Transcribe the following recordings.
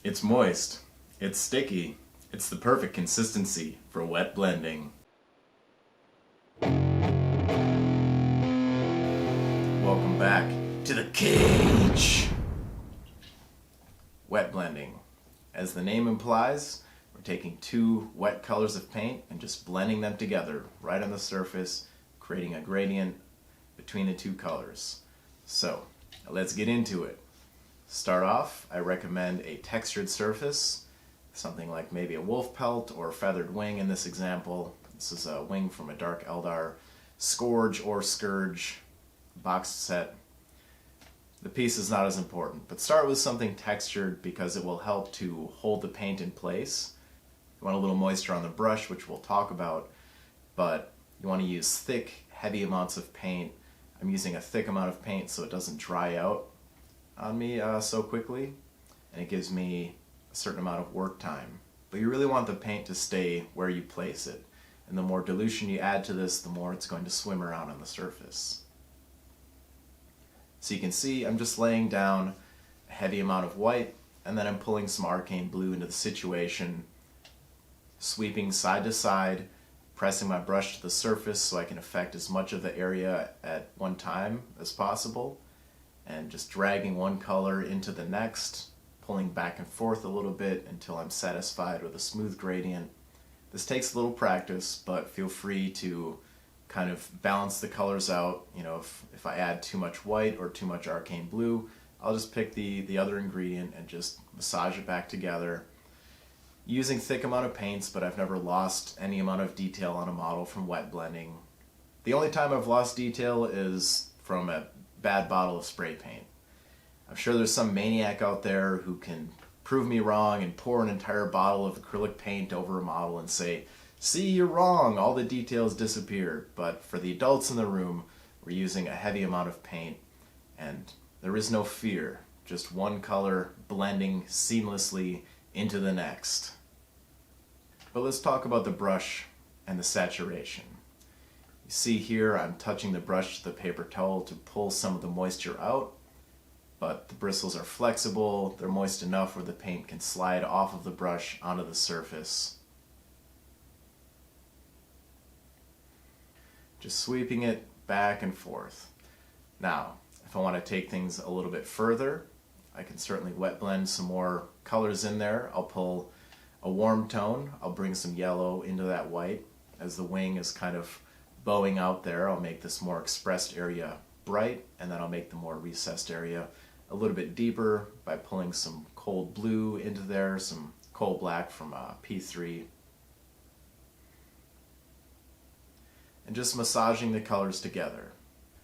It's moist, it's sticky, it's the perfect consistency for wet blending. Welcome back to the cage! Wet blending. As the name implies, we're taking two wet colors of paint and just blending them together right on the surface, creating a gradient between the two colors. So, let's get into it. Start off, I recommend a textured surface, something like maybe a wolf pelt or feathered wing in this example. This is a wing from a dark Eldar Scourge or Scourge box set. The piece is not as important, but start with something textured because it will help to hold the paint in place. You want a little moisture on the brush, which we'll talk about, but you want to use thick, heavy amounts of paint. I'm using a thick amount of paint so it doesn't dry out on me so quickly, and it gives me a certain amount of work time. But you really want the paint to stay where you place it, and the more dilution you add to this, the more it's going to swim around on the surface. So you can see I'm just laying down a heavy amount of white, and then I'm pulling some arcane blue into the situation, sweeping side to side, pressing my brush to the surface so I can affect as much of the area at one time as possible, and just dragging one color into the next, pulling back and forth a little bit until I'm satisfied with a smooth gradient. This takes a little practice, but feel free to kind of balance the colors out. You know, if I add too much white or too much arcane blue, I'll just pick the other ingredient and just massage it back together. Using thick amount of paints, but I've never lost any amount of detail on a model from wet blending. The only time I've lost detail is from a bad bottle of spray paint. I'm sure there's some maniac out there who can prove me wrong and pour an entire bottle of acrylic paint over a model and say, "See, you're wrong, all the details disappear." But for the adults in the room, we're using a heavy amount of paint, and there is no fear, just one color blending seamlessly into the next. But let's talk about the brush and the saturation. You see here I'm touching the brush to the paper towel to pull some of the moisture out, but the bristles are flexible, they're moist enough where the paint can slide off of the brush onto the surface. Just sweeping it back and forth. Now, if I want to take things a little bit further, I can certainly wet blend some more colors in there. I'll pull a warm tone, I'll bring some yellow into that white. As the wing is kind of bowing out there, I'll make this more expressed area bright, and then I'll make the more recessed area a little bit deeper by pulling some cold blue into there, some coal black from P3. And just massaging the colors together.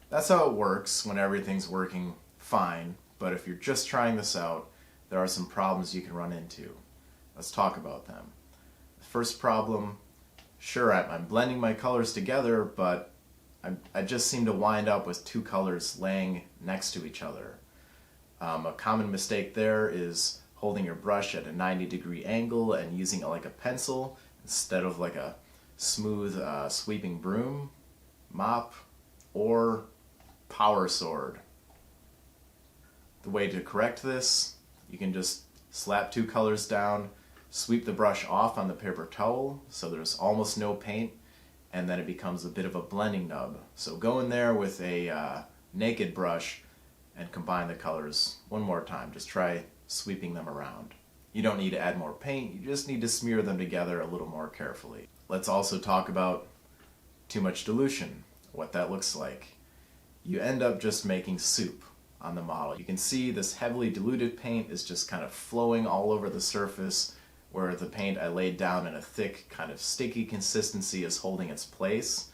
That's how it works when everything's working fine, but if you're just trying this out, there are some problems you can run into. Let's talk about them. The first problem, sure, I'm blending my colors together, but I just seem to wind up with two colors laying next to each other. A common mistake there is holding your brush at a 90-degree angle and using it like a pencil instead of like a smooth sweeping broom, mop, or power sword. The way to correct this, you can just slap two colors down, sweep the brush off on the paper towel so there's almost no paint, and then it becomes a bit of a blending nub. So go in there with a naked brush and combine the colors one more time. Just try sweeping them around. You don't need to add more paint, you just need to smear them together a little more carefully. Let's also talk about too much dilution, what that looks like. You end up just making soup on the model. You can see this heavily diluted paint is just kind of flowing all over the surface, where the paint I laid down in a thick, kind of sticky consistency is holding its place.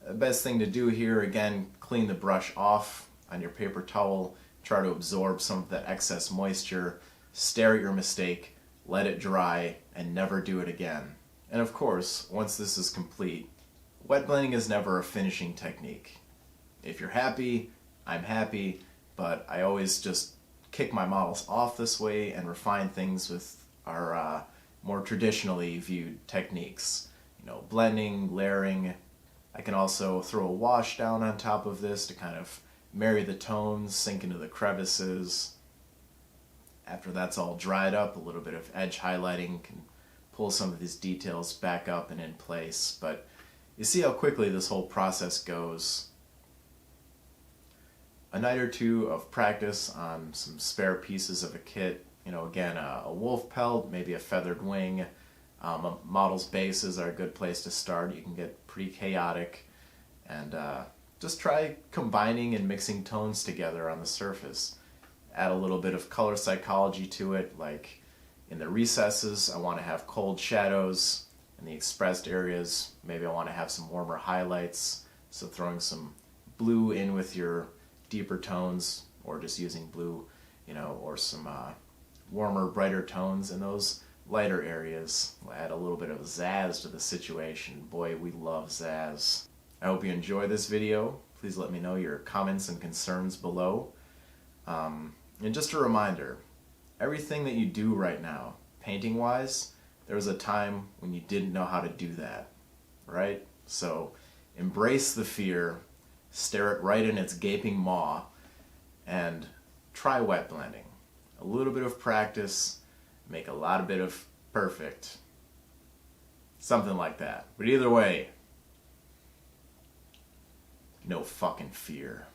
The best thing to do here, again, clean the brush off on your paper towel, try to absorb some of that excess moisture, stare at your mistake, let it dry, and never do it again. And of course, once this is complete, wet blending is never a finishing technique. If you're happy, I'm happy, but I always just kick my models off this way and refine things with our more traditionally viewed techniques. You know, blending, layering. I can also throw a wash down on top of this to kind of marry the tones, sink into the crevices, After that's all dried up, a little bit of edge highlighting can pull some of these details back up and in place, but you see how quickly this whole process goes. A night or two of practice on some spare pieces of a kit, again, a wolf pelt, maybe a feathered wing. A model's bases are a good place to start. You can get pretty chaotic, and just try combining and mixing tones together on the surface. Add a little bit of color psychology to it, like in the recesses I want to have cold shadows. In the expressed areas, maybe I want to have some warmer highlights, so throwing some blue in with your deeper tones, or just using blue, or some warmer, brighter tones in those lighter areas. We'll add a little bit of zazz to the situation. Boy, we love zazz. I hope you enjoy this video. Please let me know your comments and concerns below. And just a reminder, everything that you do right now, painting-wise, there was a time when you didn't know how to do that, right? So embrace the fear, stare it right in its gaping maw, and try wet blending. A little bit of practice, make a lot of bit of perfect. Something like that. But either way, no fucking fear.